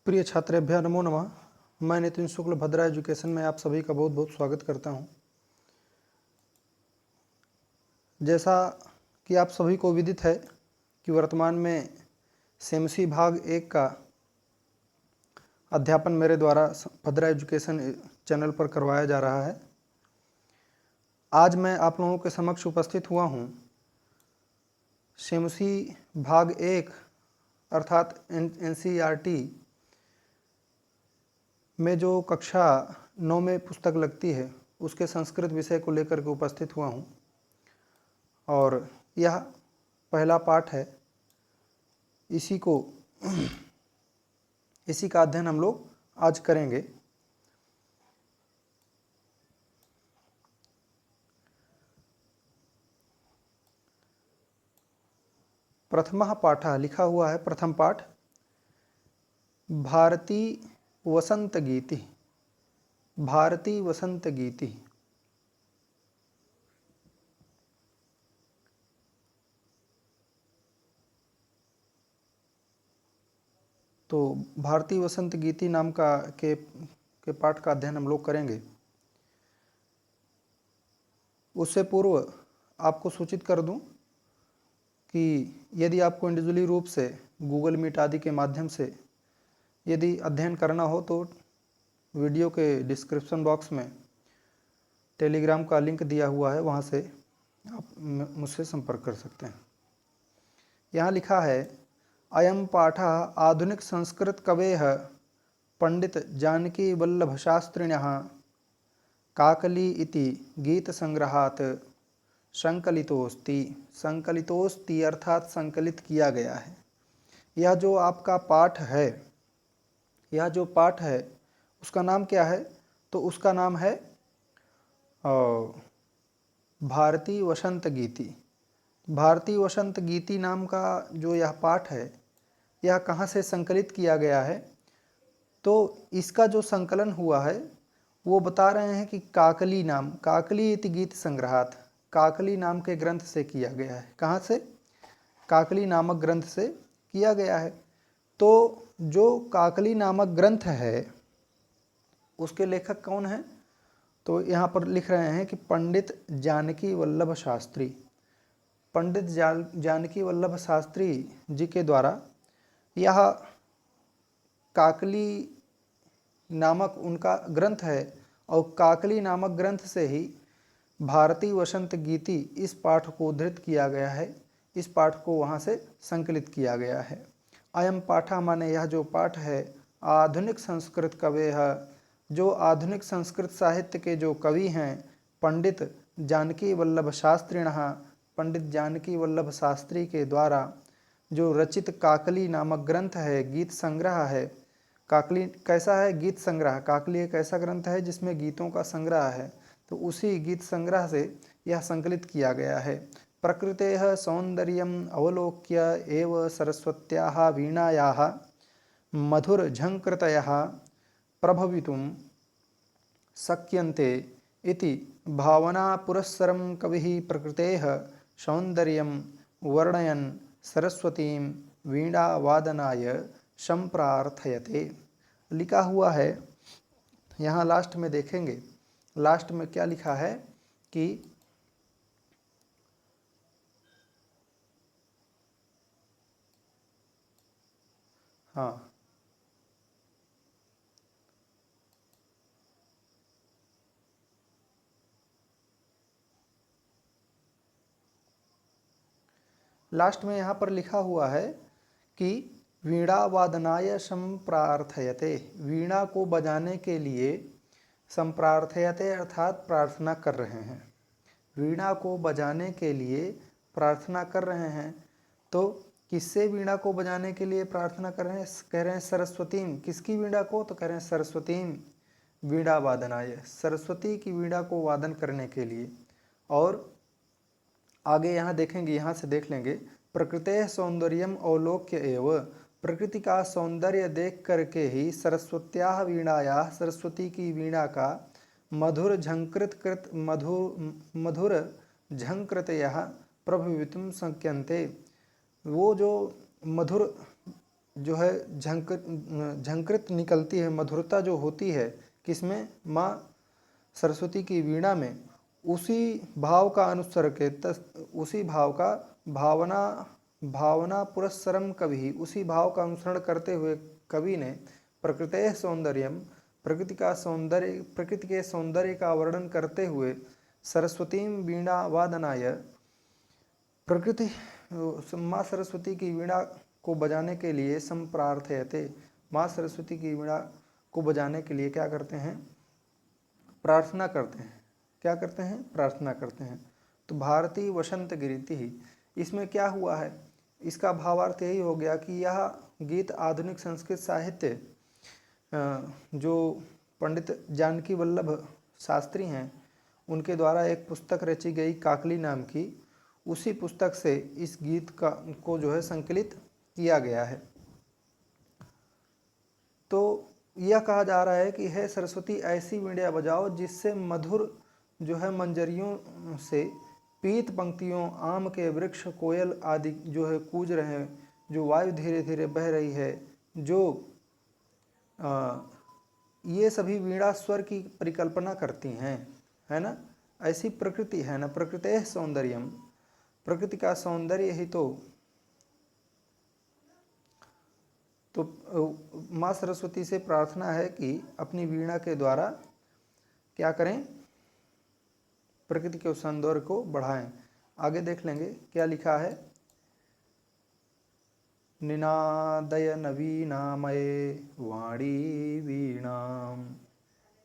प्रिय छात्रेभ्यः नमो नमः। मैं नितिन शुक्ल भद्रा एजुकेशन में आप सभी का बहुत बहुत स्वागत करता हूं। जैसा कि आप सभी को विदित है कि वर्तमान में सेमसी भाग 1 का अध्यापन मेरे द्वारा भद्रा एजुकेशन चैनल पर करवाया जा रहा है। आज मैं आप लोगों के समक्ष उपस्थित हुआ हूं सेमसी भाग 1 अर्थात NCERT में जो कक्षा 9 में पुस्तक लगती है उसके संस्कृत विषय को लेकर के उपस्थित हुआ हूँ और यह पहला पाठ है। इसी का अध्ययन हम लोग आज करेंगे। प्रथमः पाठः लिखा हुआ है, प्रथम पाठ भारती वसंत गीति। भारती वसंत गीति। तो भारती वसंत गीति नाम के पाठ का अध्ययन हम लोग करेंगे। उससे पूर्व आपको सूचित कर दूं कि यदि आपको इंडिविजुअली रूप से गूगल मीट आदि के माध्यम से यदि अध्ययन करना हो तो वीडियो के डिस्क्रिप्शन बॉक्स में टेलीग्राम का लिंक दिया हुआ है, वहाँ से आप मुझसे संपर्क कर सकते हैं। यहाँ लिखा है, अयम पाठः आधुनिक संस्कृत कवेः पंडित जानकी वल्लभ शास्त्रिणः काकली इति गीत संग्रहात् संकलितोस्ति। संकलितोस्ति अर्थात संकलित किया गया है। यह जो आपका पाठ है, यह जो पाठ है उसका नाम क्या है? तो उसका नाम है भारती वसंत गीति। भारती वसंत गीति नाम का जो यह पाठ है, यह कहाँ से संकलित किया गया है? तो इसका जो संकलन हुआ है वो बता रहे हैं कि काकली इति गीत संग्रहात, काकली नाम के ग्रंथ से किया गया है। कहाँ से? काकली नामक ग्रंथ से किया गया है। तो जो काकली नामक ग्रंथ है उसके लेखक कौन हैं? तो यहाँ पर लिख रहे हैं कि पंडित जानकी वल्लभ शास्त्री। पंडित जानकी वल्लभ शास्त्री जी के द्वारा यह काकली नामक उनका ग्रंथ है और काकली नामक ग्रंथ से ही भारती वसंत गीति इस पाठ को उद्धृत किया गया है। इस पाठ को वहाँ से संकलित किया गया है। अयम पाठा माने यह जो पाठ है, आधुनिक संस्कृत कवेः, जो आधुनिक संस्कृत साहित्य के जो कवि हैं, पंडित जानकी वल्लभ शास्त्रिणः, पंडित जानकी वल्लभ शास्त्री के द्वारा जो रचित काकली नामक ग्रंथ है, गीत संग्रह है। काकली कैसा है? गीत संग्रह। काकली एक ऐसा ग्रंथ है जिसमें गीतों का संग्रह है, तो उसी गीत संग्रह से यह संकलित किया गया है। प्रकृतेः सौंदर्यम् अवलोक्य एव सरस्वत्याः वीणायाः मधुरझङ्कृतयः प्रभवितुं शक्यन्ते इति भावनापुरस्सरं कविः प्रकृतेः सौंदर्यं वर्णयन् सरस्वतीं वीणावादनाय संप्रार्थयते। लिखा हुआ है, यहाँ लास्ट में देखेंगे, लास्ट में क्या लिखा है कि हाँ, लास्ट में यहाँ पर लिखा हुआ है कि वीणा वादनाय संप्रार्थयते। वीणा को बजाने के लिए संप्रार्थयते अर्थात प्रार्थना कर रहे हैं। वीणा को बजाने के लिए प्रार्थना कर रहे हैं। तो किससे वीणा को बजाने के लिए प्रार्थना कर रहे हैं? कह रहे हैं सरस्वतीम। किसकी वीणा को? तो कह रहे हैं सरस्वतीम वीणा वादनाय, सरस्वती की वीणा को वादन करने के लिए। और आगे यहाँ देखेंगे, यहाँ से देख लेंगे, प्रकृतेः सौंदर्यम अवलोक्य एव, प्रकृति का सौंदर्य देख करके ही सरस्वत्याः वीणायाः, सरस्वती की वीणा का मधुर झंकृतयः प्रभवितुं शक्यन्ते, वो जो मधुर जो है झंकृत निकलती है, मधुरता जो होती है किसमें, माँ सरस्वती की वीणा में, उसी भाव का अनुसर के उसी भाव का भावना भावना पुरस्सरम कवि, उसी भाव का अनुसरण करते हुए कवि ने प्रकृतेः सौंदर्यम, प्रकृति के सौंदर्य का वर्णन करते हुए सरस्वतीं वीणा वादनाय, प्रकृति माँ सरस्वती की वीणा को बजाने के लिए संप्रार्थयते, माँ सरस्वती की वीणा को बजाने के लिए क्या करते हैं, प्रार्थना करते हैं। क्या करते हैं, प्रार्थना करते हैं। तो भारती वसंत गिरीति ही, इसमें क्या हुआ है, इसका भावार्थ यही हो गया कि यह गीत आधुनिक संस्कृत साहित्य जो पंडित जानकी वल्लभ शास्त्री हैं उनके द्वारा एक पुस्तक रची गई काकली नाम की, उसी पुस्तक से इस गीत को जो है संकलित किया गया है। तो यह कहा जा रहा है कि हे सरस्वती ऐसी वीणा बजाओ जिससे मधुर जो है मंजरियों से पीत पंक्तियों, आम के वृक्ष, कोयल आदि जो है कूज रहे हैं, जो वायु धीरे धीरे बह रही है, जो ये सभी वीणा स्वर की परिकल्पना करती हैं, है ना। ऐसी प्रकृति है ना, प्रकृतेः सौंदर्यम, प्रकृति का सौंदर्य ही तो माँ सरस्वती से प्रार्थना है कि अपनी वीणा के द्वारा क्या करें, प्रकृति के सौंदर्य को बढ़ाएं। आगे देख लेंगे क्या लिखा है, निनादय नवीनामये वाणी वीणाम,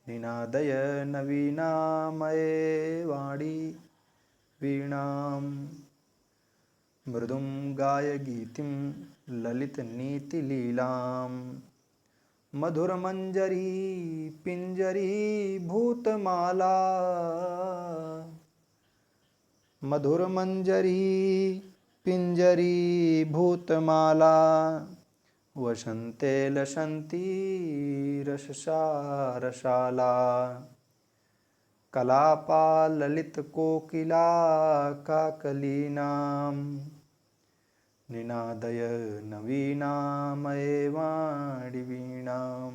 निनादय नवीनामये वाणी वीणाम, मृदुं गाय गीतिं ललित नीति लीलाम, मधुरमंजरी पिंजरी भूतमाला, मधुरमंजरी पिंजरी भूतमाला, वसंते लसंती रससारशाला, कलापा ललित कोकिला काकलीनाम, निनादय नवीनामये वाणी वीणाम।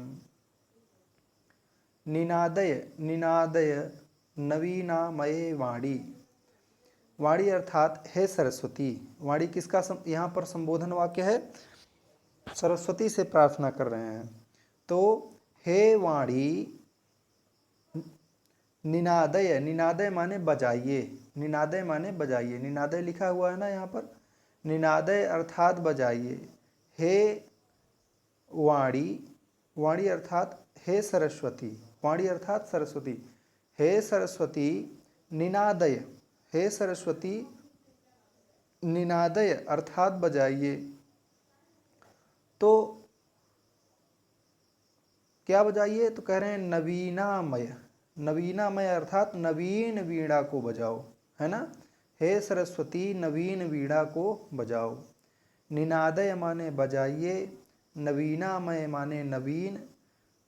निनादय, निनादय नवीनामये वाणी, वाणी अर्थात हे सरस्वती। वाणी किसका यहाँ पर संबोधन वाक्य है, सरस्वती से प्रार्थना कर रहे हैं। तो हे वाणी, निनादय, निनादय माने बजाइए, निनादय माने बजाइए, निनादय लिखा हुआ है ना यहाँ पर, निनादय अर्थात बजाइए। हे वाणी, वाणी अर्थात हे सरस्वती, वाणी अर्थात सरस्वती, हे सरस्वती निनादय, हे सरस्वती निनादय अर्थात बजाइए। तो क्या बजाइए, तो कह रहे हैं नवीनामय, नवीनामय अर्थात नवीन वीणा को बजाओ, है ना। हे सरस्वती नवीन वीणा को बजाओ। निनादय माने बजाइए, नवीनामय माने नवीन,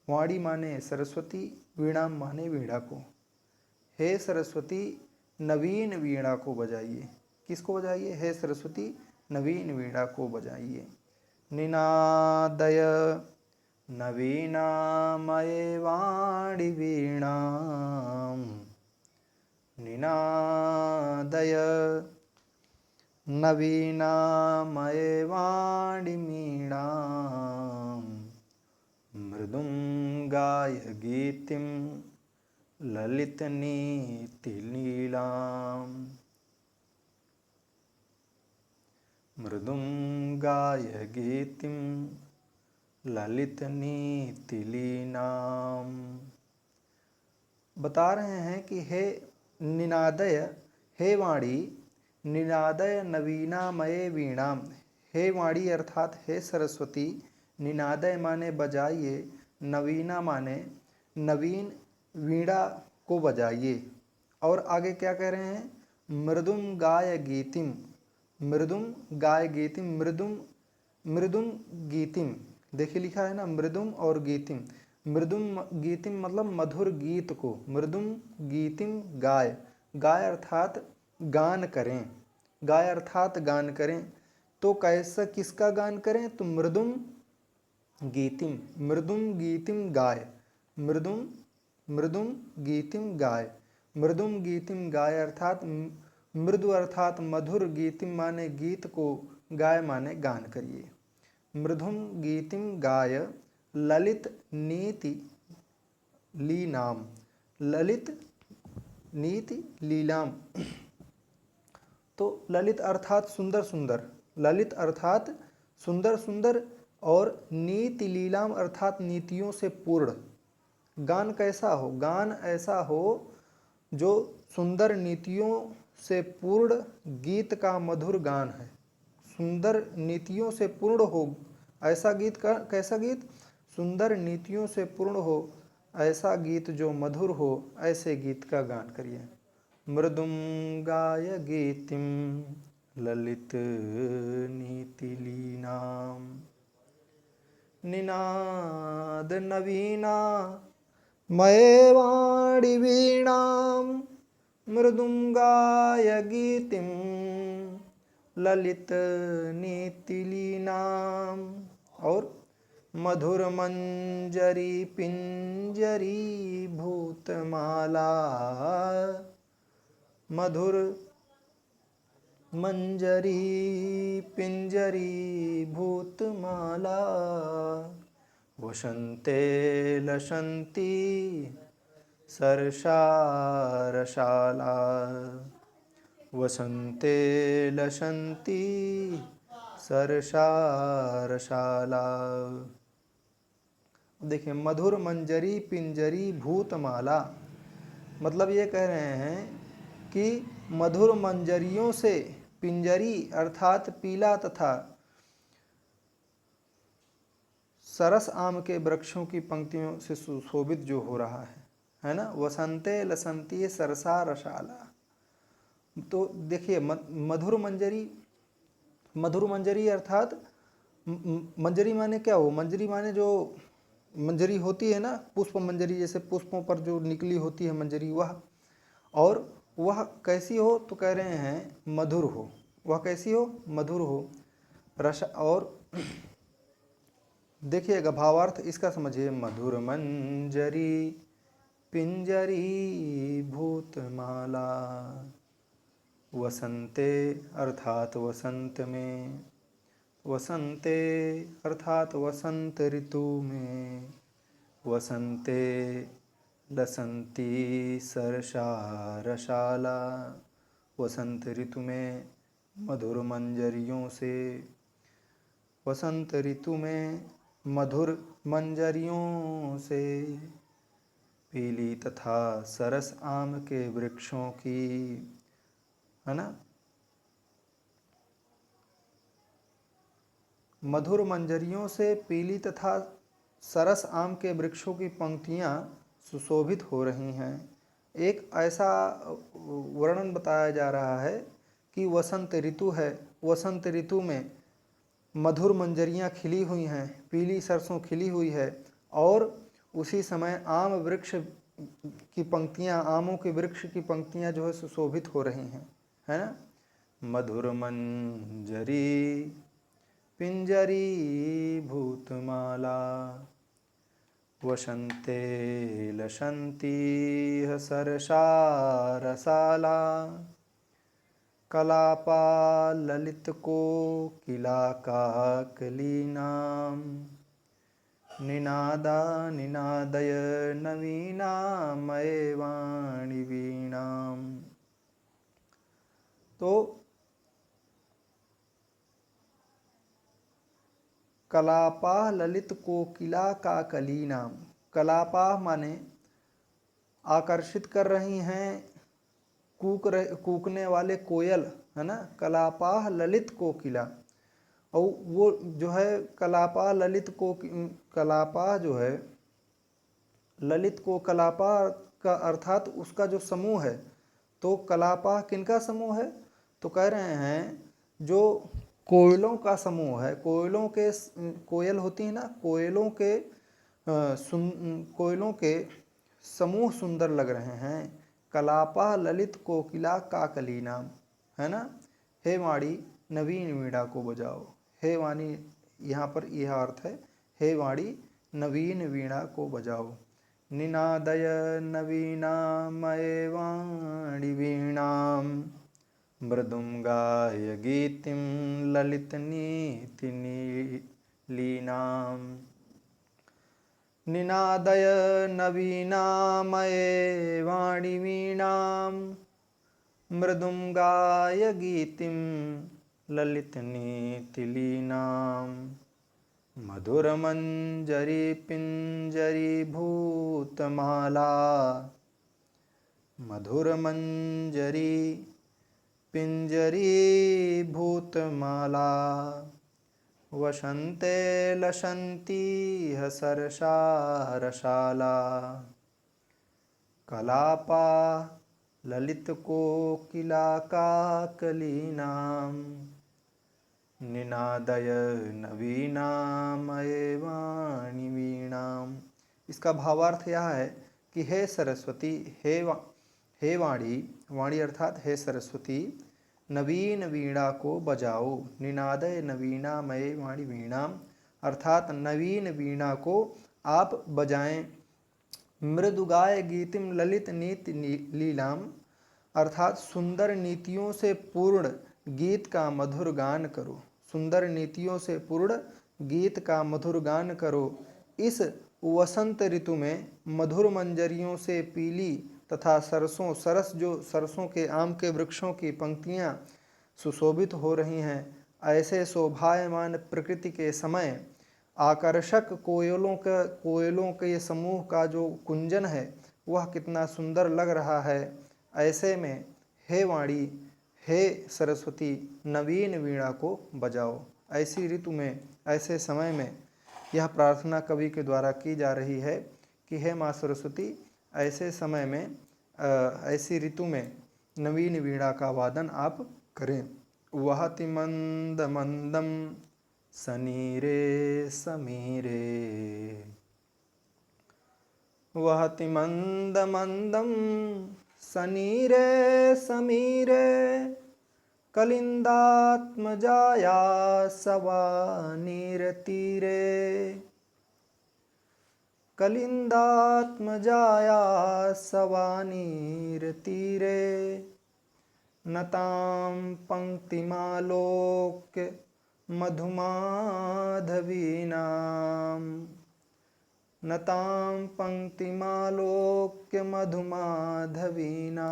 वाणी माने सरस्वती, वीणा माने वीणा को। हे सरस्वती नवीन वीणा को बजाइए, किसको बजाइए, हे सरस्वती नवीन वीणा को बजाइए। निनादय नवीनामये वाणी वीणाम, निनादय नवीनामये वाणी वीणाम, मृदुं गाय गीतिं ललित नीति लीलाम, मृदुं गाय गीतिं ललित नीति लीलाम। बता रहे हैं कि हे निनादय, हे वाणी, निनादय नवीनामये वीणाम, हे वाणी अर्थात हे सरस्वती, निनादय माने बजाइए, नवीना माने नवीन वीणा को बजाइए। और आगे क्या कह रहे हैं, मृदुम गाय गीतिम, मृदुम गाय गीतिम, मृदुम मृदुम गीतिम, देखिए लिखा है ना मृदुम और गीतिम, मृदुम गीतिम मतलब मधुर गीत को, मृदुम गीतिम गाय, गाय अर्थात गान करें, गाय अर्थात गान करें। तो कैसा किसका गान करें, तो मृदुम गीतिम, मृदुम गीतिम गाय, मृदुम मृदुम गीतिम गाय, मृदुम गीतिम गाय अर्थात मृदु अर्थात मधुर, गीतिम माने गीत को, गाय माने गान करिए। मृदुम गीतिम गाय ललित नीति लीनाम, ललित नीति लीलाम। तो ललित अर्थात सुंदर सुंदर, ललित अर्थात सुंदर सुंदर, और नीति लीलाम अर्थात नीतियों से पूर्ण। गान कैसा हो? गान ऐसा हो जो सुंदर नीतियों से पूर्ण गीत का मधुर गान है। सुंदर नीतियों से पूर्ण हो ऐसा गीत का, कैसा गीत? सुंदर नीतियों से पूर्ण हो ऐसा गीत जो मधुर हो, ऐसे गीत का गान करिए। मृदुम गाय गीतिम ललित नीतिलीनाम, निनाद नवीना मये वाणी वीणाम, मृदुम गाय गीतिम ललित नीतिलीनाम। और मधुर मंजरी पिंजरी भूतमाला, मधुर मंजरी पिंजरी भूतमाला, वसंते लसंती सरसा रसाला, वसंते लसंती सरसा रसाला। देखिए, मधुर मंजरी पिंजरी भूतमाला, मतलब ये कह रहे हैं कि मधुर मंजरियों से पिंजरी अर्थात पीला तथा सरस आम के वृक्षों की पंक्तियों से सुशोभित जो हो रहा है ना। वसंते लसंती सरसा रसाला। तो देखिए, मधुर मंजरी, मधुर मंजरी अर्थात मंजरी माने क्या हो? मंजरी माने जो मंजरी होती है ना, पुष्प मंजरी, जैसे पुष्पों पर जो निकली होती है मंजरी, वह। और वह कैसी हो? तो कह रहे हैं मधुर हो। वह कैसी हो? मधुर हो। रस, और देखिएगा भावार्थ इसका समझिए। मधुर मंजरी पिंजरी भूतमाला, वसंते अर्थात वसंत में, वसंते अर्थात वसंत ऋतु में, वसंते लसंती सरसा रसाला, वसंत ऋतु में मधुर मंजरियों से, वसंत ऋतु में मधुर मंजरियों से पीली तथा सरस आम के वृक्षों की, है ना, मधुर मंजरियों से पीली तथा सरस आम के वृक्षों की पंक्तियाँ सुशोभित हो रही हैं। एक ऐसा वर्णन बताया जा रहा है कि वसंत ऋतु है, वसंत ऋतु में मधुर मंजरियाँ खिली हुई हैं, पीली सरसों खिली हुई है, और उसी समय आम वृक्ष की पंक्तियाँ, आमों के वृक्ष की पंक्तियाँ जो है सुशोभित हो रही हैं, है ना। मधुर मंजरी पिंजरी भूतमाला, वसंते लसंती सरसा रसाला, कलापा ललित को किला काकलीनाम, निनादा निनादय नवीना मये वाणी वीणाम। तो कलापा ललित कोकिला काकलीनाम, कलापा माने आकर्षित कर रही हैं कूकने वाले कोयल, है ना। कलापा ललित कोकिला, और वो जो है कलापा ललित को, कलापा जो है ललित को, कलापा का अर्थात उसका जो समूह है। तो कलापा किनका समूह है? तो कह रहे हैं जो कोयलों का समूह है, कोयलों के, कोयल होती है ना, कोयलों के कोयलों के समूह सुंदर लग रहे हैं। कलापा ललित कोकिला काकलीनाम, है ना। हे वाणी नवीन वीणा को बजाओ, हे वाणी, यहाँ पर यह अर्थ है हे वाणी नवीन वीणा को बजाओ। निनादय नवीनामये वाणी वीणाम मृदुं गाय गीतिं ललितनीतिलीनाम्। निनादय नवीनामये वाणी वीणां मृदुं गाय गीतिं ललितनीतिलीनां। मधुरमञ्जरी पिञ्जरीभूतमाला मधुरमञ्जरी पिञ्जरीभूतमाला वसन्ते लसन्तीह सरसारसाला। कलापा ललितकोकिलाकाकलीनां निनादय नवीनामये वाणी वीणाम। इसका भावार्थ यह है कि हे सरस्वती, हे वाणी, वाणी अर्थात हे सरस्वती, नवीन वीणा को बजाओ। निनादय नवीनामये वाणी वीणाम अर्थात नवीन वीणा को आप बजाएं। मृदुगाय गीतिम ललित नीति लीलाम अर्थात सुंदर नीतियों से पूर्ण गीत का मधुर गान करो। सुंदर नीतियों से पूर्ण गीत का मधुर गान करो। इस वसंत ऋतु में मधुर मंजरियों से पीली तथा सरस जो सरसों के आम के वृक्षों की पंक्तियां सुशोभित हो रही हैं, ऐसे शोभायमान प्रकृति के समय आकर्षक कोयलों के समूह का जो कुंजन है वह कितना सुंदर लग रहा है। ऐसे में हे वाणी, हे सरस्वती, नवीन वीणा को बजाओ। ऐसी ऋतु में, ऐसे समय में यह प्रार्थना कवि के द्वारा की जा रही है कि हे माँ सरस्वती, ऐसे समय में ऐसी ऋतु में नवीन वीणा का वादन आप करें। वहति मंद मंदम सनीरे समीरे वहति मंद मंदम सनीरे समीरे कलिंदात्मजाया सवानीरतीरे कलिंदात्मजाया सवानीरतीरे नतां पंक्तिमालोक्य मधुमाधवीनां नतां पंक्तिमालोक्य मधुमाधवीनां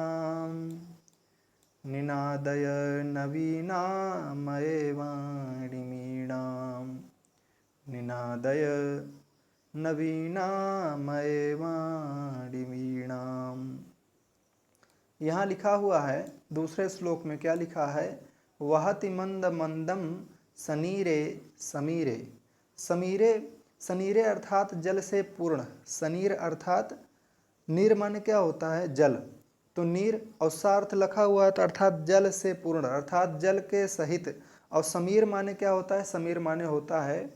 निनादय नवीनामये वाणी वीणां निनादय नवीनामये वाणी वीणां। यहाँ लिखा हुआ है दूसरे श्लोक में, क्या लिखा है? वहति मंद मंदम सनीरे समीरे। समीरे, सनीरे अर्थात जल से पूर्ण। सनीर अर्थात नीर माने क्या होता है? जल। तो नीर और सार्थ लिखा हुआ है तो अर्थात जल से पूर्ण, अर्थात जल के सहित। और समीर माने क्या होता है? समीर माने होता है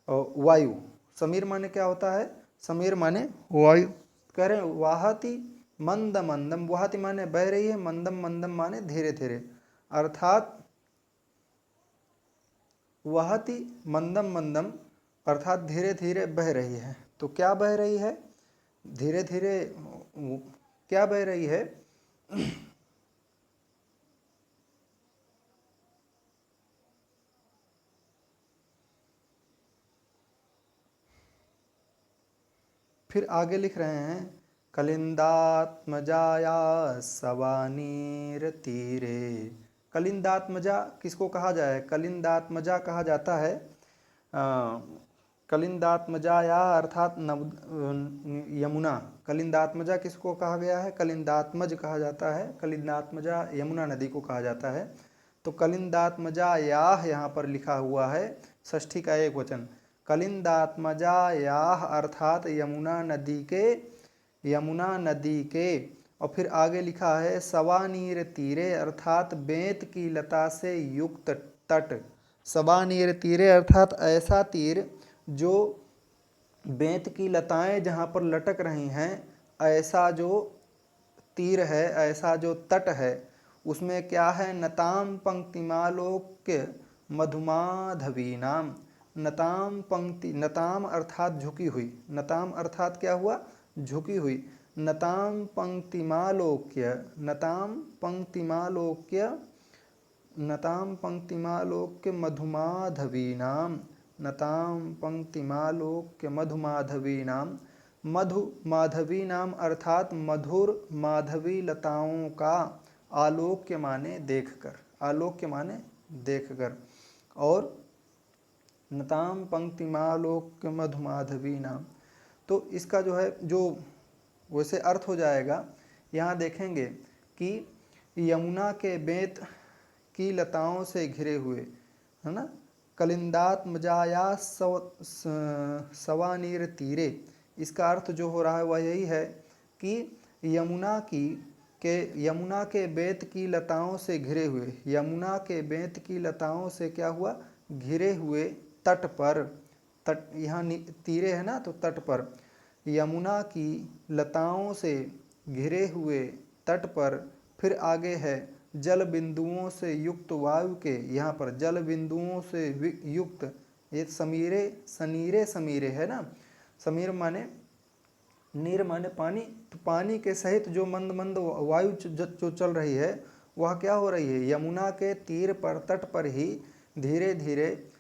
वायु। समीर माने क्या होता है? समीर माने वायु। कह रहे हैं वाहति मंद मंदम, वाहति माने बह रही है, मंदम मंदम माने धीरे धीरे, अर्थात वाहति मंदम मंदम अर्थात धीरे धीरे बह रही है। तो क्या बह रही है? धीरे धीरे क्या बह रही है? फिर आगे लिख रहे हैं कलिंदात्मजाया सवानीर तीरे। कलिंदात्मजा किसको कहा जाए? कलिंदात्मजा कहा जाता है कलिंदात्मजाया अर्थात यमुना। कलिंदात्मजा किसको कहा गया है? कलिंदात्मज कहा जाता है। कलिंदात्मजा यमुना नदी को कहा जाता है। तो कलिंदात्मजायाः यहाँ पर लिखा हुआ है, षष्ठी का एक वचन। कलिंदात्मजायाः अर्थात यमुना नदी के। और फिर आगे लिखा है सवानीर तीरे अर्थात बेंत की लता से युक्त तट। सवानीर तीरे अर्थात ऐसा तीर जो बेंत की लताएं जहाँ पर लटक रही हैं, ऐसा जो तीर है, ऐसा जो तट है, उसमें क्या है? नताम पंक्तिमालोक्य मधुमाधवीनाम। नताम पंक्ति, नताम अर्थात झुकी हुई, नताम अर्थात क्या हुआ, झुकी हुई। नताम पंक्तिमालोक्य, नताम पंक्तिमालोक्य, नताम पंक्तिमालोक्य मधुमाधवीनाम, नताम पंक्तिमालोक्य मधुमाधवीनाम, मधु माधवी नाम अर्थात मधुर माधवी लताओं का आलोक्य माने देखकर, आलोक्य माने देखकर। और नताम पंक्तिमालोक्य मधुमाधवी नाम, तो इसका जो है जो वैसे अर्थ हो जाएगा, यहाँ देखेंगे कि यमुना के बेंत की लताओं से घिरे हुए, है ना, कलिंदात्मजाया सवानीर तीरे, इसका अर्थ जो हो रहा है वह यही है कि यमुना के बेंत की लताओं से घिरे हुए, यमुना के बेंत की लताओं से क्या हुआ, घिरे हुए तट पर, तट यहाँ तीरे है ना, तो तट पर, यमुना की लताओं से घिरे हुए तट पर। फिर आगे है जल बिंदुओं से युक्त वायु के, यहाँ पर जल बिंदुओं से युक्त, ये समीरे सनीरे समीरे है ना, समीर माने नीर माने पानी, तो पानी के सहित जो मंद मंद वायु जो चल रही है वह क्या हो रही है, यमुना के तीर पर तट पर ही धीरे धीरे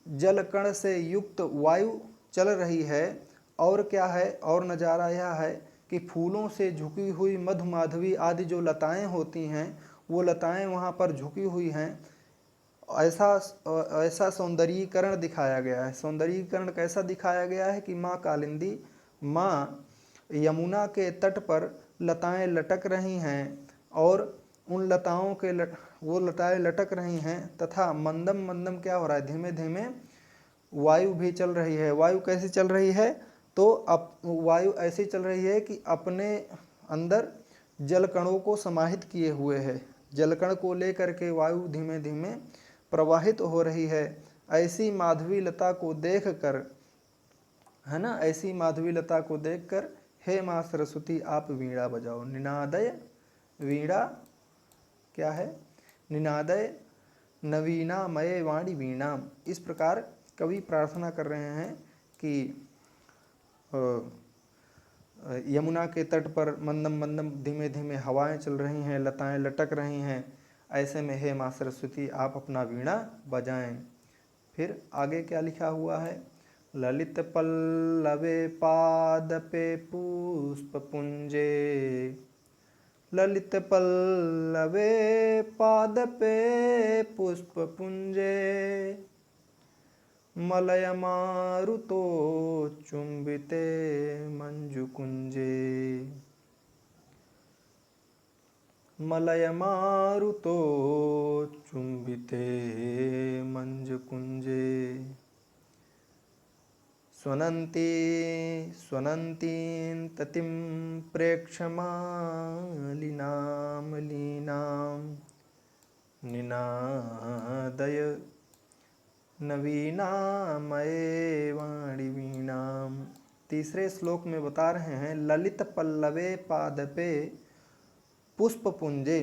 जलकण से युक्त वायु चल रही है। और क्या है, और नज़ारा यह है कि फूलों से झुकी हुई मधुमाधवी आदि जो लताएं होती हैं वो लताएं वहाँ पर झुकी हुई हैं। ऐसा सौंदर्यीकरण दिखाया गया है। सौंदर्यीकरण कैसा दिखाया गया है कि माँ कालिंदी, माँ यमुना के तट पर लताएं लटक रही हैं और उन लताओं के वो लताएं लटक रही हैं तथा मंदम मंदम क्या हो रहा है, धीमे धीमे वायु भी चल रही है। वायु कैसी चल रही है, तो अब वायु ऐसी चल रही है कि अपने अंदर जलकणों को समाहित किए हुए है, जलकण को लेकर के वायु धीमे धीमे प्रवाहित हो रही है। ऐसी माधवी लता को देखकर, है ना, ऐसी माधवी लता को देखकर हे माँ सरस्वती आप वीणा बजाओ। निनादय, वीणा क्या है, निनादय नवीनामय वाणी वीणा। इस प्रकार कवि प्रार्थना कर रहे हैं कि यमुना के तट पर मंदम मंदम धीमे धीमे हवाएं चल रही हैं, लताएं लटक रही हैं, ऐसे में हे माँ सरस्वती आप अपना वीणा बजाएं। फिर आगे क्या लिखा हुआ है, ललित पल्लवे पादपे पुष्पपुंजे, ललित पल्लवे पादपे पुष्पपुंजे, मलयमारुतो चुंबिते मंजुकुंजे, मलयमारुतो चुंबिते मंजुकुंजे, स्वनन्ती स्वनन्तीं ततिं प्रेक्षमालिनां लीनां, निनादय नवीनामये वाणी वीणाम। तीसरे श्लोक में बता रहे हैं ललित पल्लवे पादपे पुष्पपुंजे।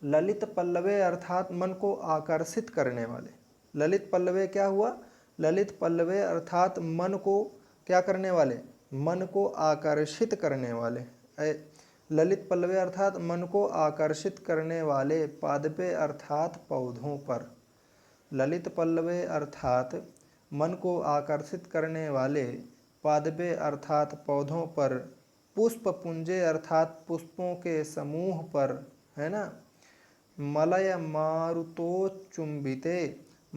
ललित पल्लवे अर्थात मन को आकर्षित करने वाले। ललित पल्लवे क्या हुआ, ललित पल्लवे अर्थात मन को क्या करने वाले, मन को आकर्षित करने वाले। ललित पल्लवे अर्थात मन को आकर्षित करने वाले, पादपे अर्थात पौधों पर। ललित पल्लवे अर्थात मन को आकर्षित करने वाले, पादपे अर्थात पौधों पर, पुष्पपुंजे अर्थात पुष्पों के समूह पर, है ना। मलय मारुतोच्चुंबिते,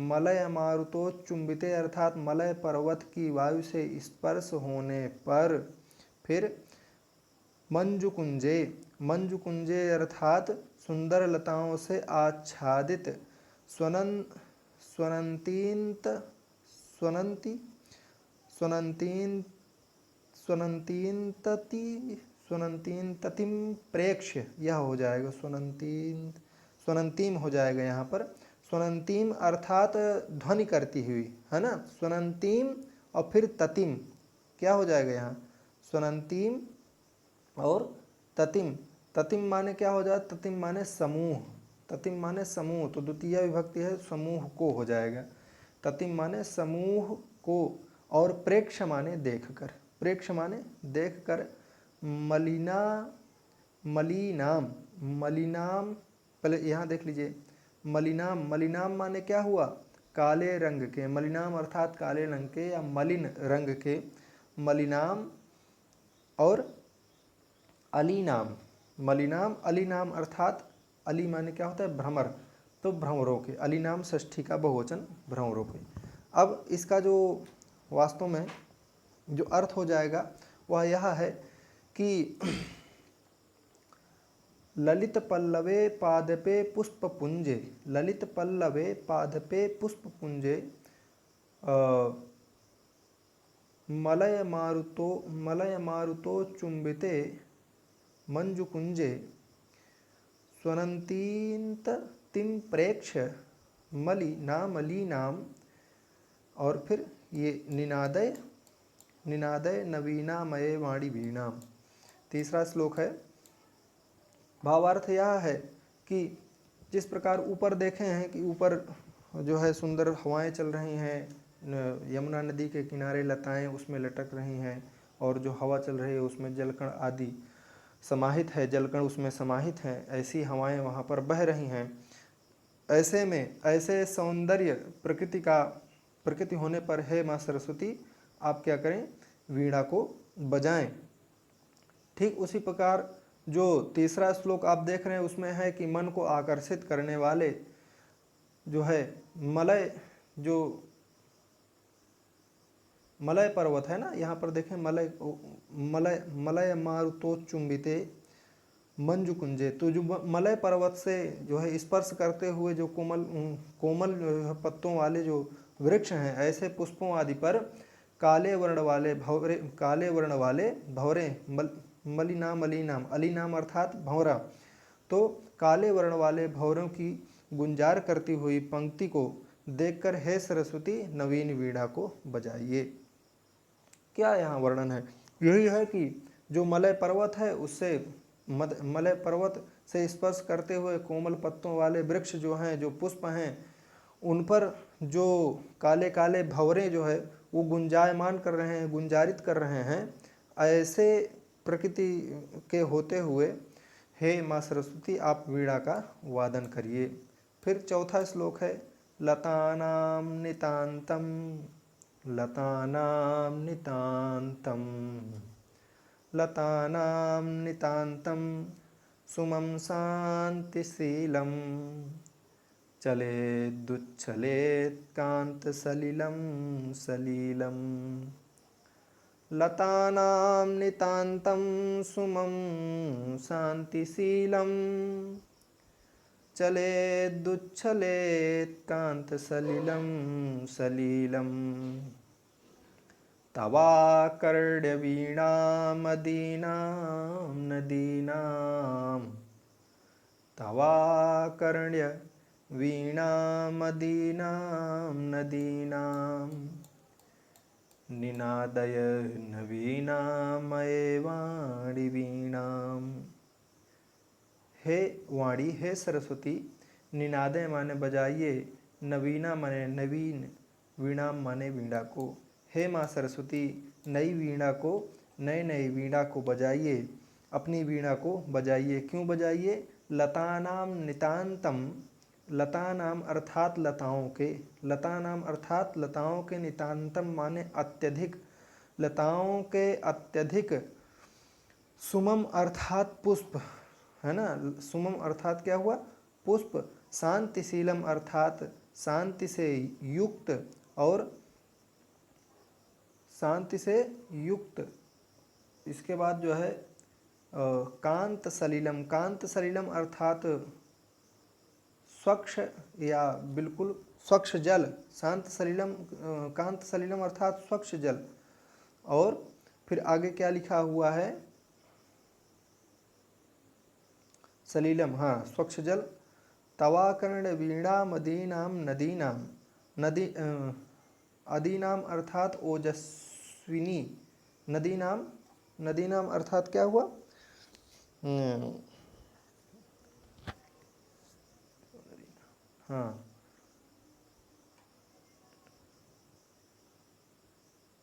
मलय मारुतोच्चुंबिते अर्थात मलय पर्वत की वायु से स्पर्श होने पर। फिर मंजुकुंजे, मंजुकुंजे अर्थात सुंदर लताओं से आच्छादित, स्वनंतींत स्वनंती स्वनंतींतति स्वनंतींततिम प्रेक्ष्य, यह हो जाएगा स्वनंतीम हो जाएगा यहाँ पर। स्वनंतीम अर्थात ध्वनि करती हुई, है ना, स्वनंतीम और फिर ततिम क्या हो जाएगा यहाँ, स्वनंतीम और ततिम। ततिम माने क्या हो जाए, ततिम माने समूह, ततिम माने समूह, तो द्वितीय विभक्ति है, समूह को हो जाएगा। ततिम माने समूह को, और प्रेक्ष माने देखकर, प्रेक्ष माने देखकर, मलिना मलिनाम, मलिनाम, पहले यहाँ देख लीजिए, मलिनाम, मलिनाम माने क्या हुआ, काले रंग के, मलिनाम अर्थात काले रंग के या मलिन रंग के, मलिनाम, और अलीनाम, मलिनाम अलीनाम अर्थात अली माने क्या होता है, भ्रमर, तो भ्रमरों के, अलीनाम षष्ठी का बहुवचन भ्रमरों के। अब इसका जो वास्तव में जो अर्थ हो जाएगा वह यह है कि ललित पल्लवे पादपे पुष्पपुंजे, ललित पल्लवे पादपे पुष्पपुंजे, मलय मारुतो चुंबिते मंजुकुंजे, स्वनंतींत तिम प्रेक्ष मलिनाम, और फिर ये निनादय निनादय नवीनामये वाणी वीणाम। तीसरा श्लोक है। भावार्थ यह है कि जिस प्रकार ऊपर देखे हैं कि ऊपर जो है सुंदर हवाएं चल रही हैं, यमुना नदी के किनारे लताएं उसमें लटक रही हैं, और जो हवा चल रही है उसमें जलकण आदि समाहित है, जलकण उसमें समाहित हैं, ऐसी हवाएं वहाँ पर बह रही हैं। ऐसे में ऐसे सौंदर्य प्रकृति होने पर हे माँ सरस्वती आप क्या करें, वीणा को बजाएं। ठीक उसी प्रकार जो तीसरा श्लोक आप देख रहे हैं उसमें है कि मन को आकर्षित करने वाले जो है मलय, जो मलय पर्वत है ना, यहाँ पर देखें मलय मारुतोचुंबिते मंजुकुंजे, तो जो मलय पर्वत से जो है स्पर्श करते हुए जो कोमल पत्तों वाले जो वृक्ष हैं, ऐसे पुष्पों आदि पर काले वर्ण वाले भंवरे मलिनाम अलीनाम अर्थात भंवरा, तो काले वर्ण वाले भंवरों की गुंजार करती हुई पंक्ति को देखकर हे सरस्वती नवीन वीणा को बजाइए। क्या यहाँ वर्णन है, यही है कि जो मलय पर्वत है उससे मलय पर्वत से स्पर्श करते हुए कोमल पत्तों वाले वृक्ष जो हैं, जो पुष्प हैं, उन पर जो काले काले भंवरे जो है वो गुंजायमान कर रहे हैं, गुंजारित कर रहे हैं। ऐसे प्रकृति के होते हुए हे माँ सरस्वती आप वीणा का वादन करिए। फिर चौथा श्लोक है। लतानाम नितांतम लतानाम नितांतम लतानाम नितांतम सुमं शांतिशीलम चलेदुच्छलेत् कांतसलिलं सलीलम। लतानां नितान्तं सुमं शान्तिशीलं चलेदुच्छलेत् कांतसलिलं सलीलम। तवाकर्ण्यवीणामदीनां नदीनां तवाकर्ण्यवीणामदीनां नदीनां निनादय नवीनामये वाणी वीणाम। हे वाणी, हे सरस्वती, निनादय माने बजाइए, नवीना माने नवीन, वीणाम माने वीणा को। हे माँ सरस्वती नई वीणा को, नई वीणा को बजाइए, अपनी वीणा को बजाइए। क्यों बजाइए? लतानाम नितांतम, लतानाम अर्थात लताओं के, लतानाम अर्थात लताओं के, नितांतम माने अत्यधिक, लताओं के अत्यधिक, सुमम अर्थात पुष्प है ना, सुमम अर्थात क्या हुआ? पुष्प। शांतिशीलम अर्थात शांति से युक्त, और शांति से युक्त। इसके बाद जो है कांत सलीलम, कांत सलीलम अर्थात स्वच्छ या बिल्कुल स्वच्छ जल, शांत सलीलम कांत सलीलम अर्थात स्वच्छ जल। और फिर आगे क्या लिखा हुआ है? सलीलम, हाँ स्वच्छ जल। तवाकर्ण वीणा मदीनाम नदीनाम, नदी अदीनाम अर्थात ओजस्विनी, नदीनाम, नदीनाम अर्थात क्या हुआ? हाँ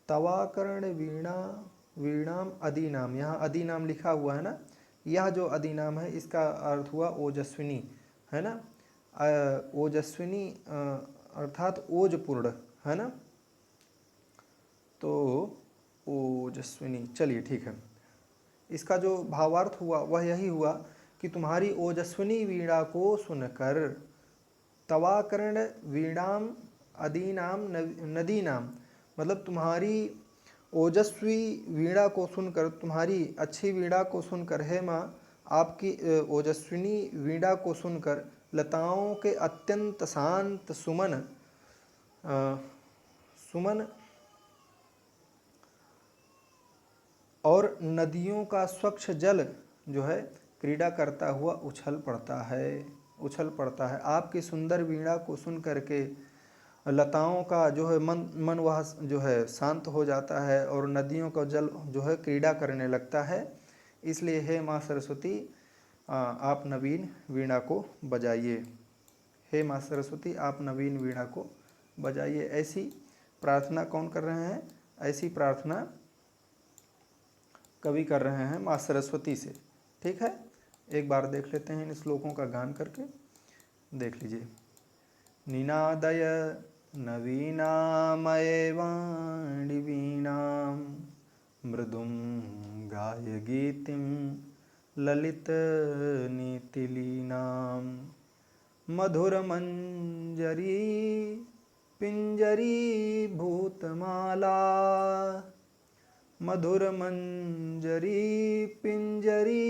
तवाकर्ण वीणा वीणाम अधिनाम, यहाँ अधिनाम लिखा हुआ है ना, यह जो अधिनाम है इसका अर्थ हुआ ओजस्विनी, है ना। ओजस्विनी अर्थात ओजपूर्ण, है ना। तो ओजस्विनी, चलिए ठीक है। इसका जो भावार्थ हुआ वह यही हुआ कि तुम्हारी ओजस्विनी वीणा को सुनकर, तवाकर्ण वीणाम अदीनाम नदीनाम, मतलब तुम्हारी ओजस्वी वीणा को सुनकर, तुम्हारी अच्छी वीणा को सुनकर, हे माँ आपकी ओजस्विनी वीणा को सुनकर लताओं के अत्यंत शांत सुमन सुमन और नदियों का स्वच्छ जल जो है क्रीड़ा करता हुआ उछल पड़ता है। आपकी सुंदर वीणा को सुन करके लताओं का जो है मन वह जो है शांत हो जाता है और नदियों का जल जो है क्रीड़ा करने लगता है। इसलिए हे माँ सरस्वती आप नवीन वीणा को बजाइए, हे माँ सरस्वती आप नवीन वीणा को बजाइए। ऐसी प्रार्थना कौन कर रहे हैं? ऐसी प्रार्थना कवि कर रहे हैं माँ सरस्वती से। ठीक है, एक बार देख लेते हैं इन श्लोकों का गान करके, देख लीजिए। निनादय नवीनामये वाणी वीणां मृदुं गाय गीतिं ललित नीतिलीनां मधुरमंजरी पिंजरी भूतमाला, मधुरमंजरी पिंजरी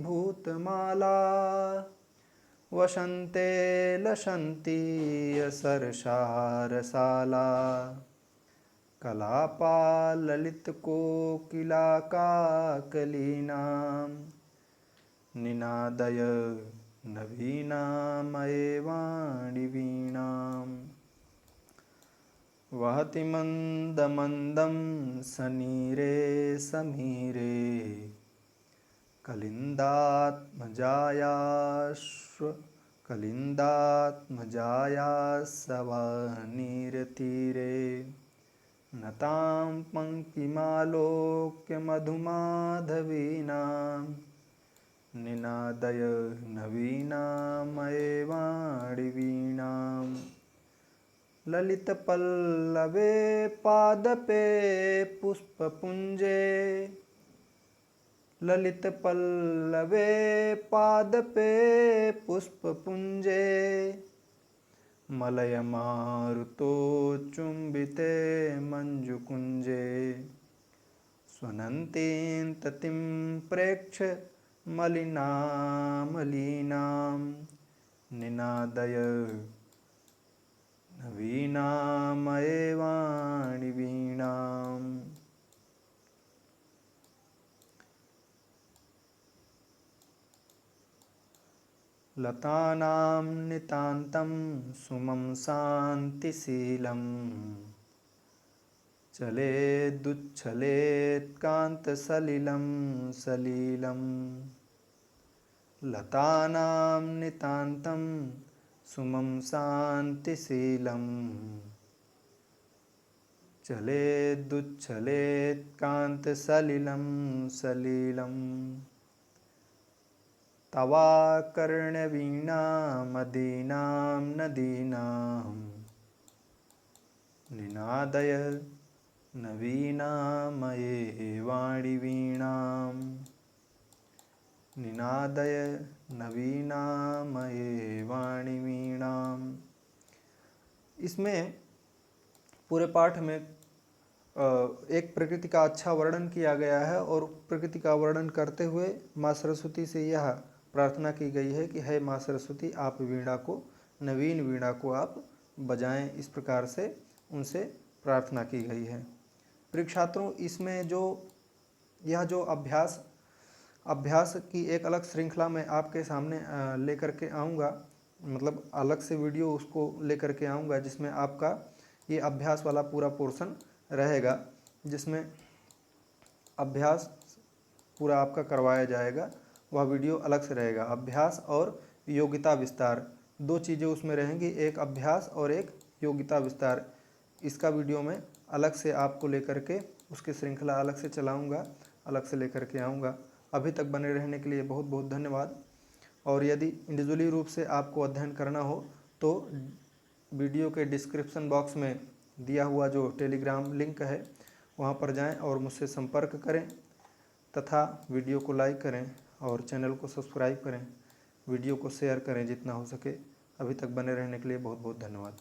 भूतमाला वसन्ते लसन्ति असरसारसाला कलापा ललित कोकिला काकलीनां निनादय नवीनामये वाणी वीणां वहति मन्दमन्दं सनीरे समीरे कलिन्दात्मजायास्सवानीरतीरे नतां पङ्क्तिमालोक्य मधुमाधवीनां निनादय नवीनामये वाणी वीणां ललितपल्लवे पादपे पुष्पपुञ्जे ललितपल्लवे पादपे पुष्पपुञ्जे मलयमारुतो चुम्बिते मञ्जुकुञ्जे स्वनन्तीं ततिं प्रेक्ष्य मलिनामलीनां निनादय नवीनामये वाणी वीणां। लतानां नितान्तं सुमं शान्तिशीलं चलेदुच्छलेत्कान्तसलिलं सलिलं लतानां नितान्तं सुमं शान्तिशीलं चलेदुच्छलेत्कान्तसलिलं सलिलं तवाकर्णवीणामदीनां नदीनां निनादय नवीनामये वाणी वीणां निनादय नवीनामये वाणी वीणां। इसमें पूरे पाठ में एक प्रकृति का अच्छा वर्णन किया गया है और प्रकृति का वर्णन करते हुए माँ सरस्वती से यह प्रार्थना की गई है कि हे माँ सरस्वती आप वीणा को, नवीन वीणा को आप बजाएं। इस प्रकार से उनसे प्रार्थना की गई है। प्रिय छात्रों, इसमें जो यह जो अभ्यास की एक अलग श्रृंखला मैं आपके सामने लेकर के आऊँगा, मतलब अलग से वीडियो उसको लेकर के आऊँगा जिसमें आपका ये अभ्यास वाला पूरा पोर्शन रहेगा, जिसमें अभ्यास पूरा आपका करवाया जाएगा। वह वीडियो अलग से रहेगा। अभ्यास और योग्यता विस्तार, दो चीज़ें उसमें रहेंगी, एक अभ्यास और एक योग्यता विस्तार। इसका वीडियो मैं अलग से आपको लेकर के उसकी श्रृंखला अलग से चलाऊंगा, अलग से लेकर के आऊँगा। अभी तक बने रहने के लिए बहुत बहुत धन्यवाद। और यदि इंडिविजुअली रूप से आपको अध्ययन करना हो तो वीडियो के डिस्क्रिप्शन बॉक्स में दिया हुआ जो टेलीग्राम लिंक है वहाँ पर जाएं और मुझसे संपर्क करें तथा वीडियो को लाइक करें और चैनल को सब्सक्राइब करें, वीडियो को शेयर करें जितना हो सके। अभी तक बने रहने के लिए बहुत बहुत धन्यवाद।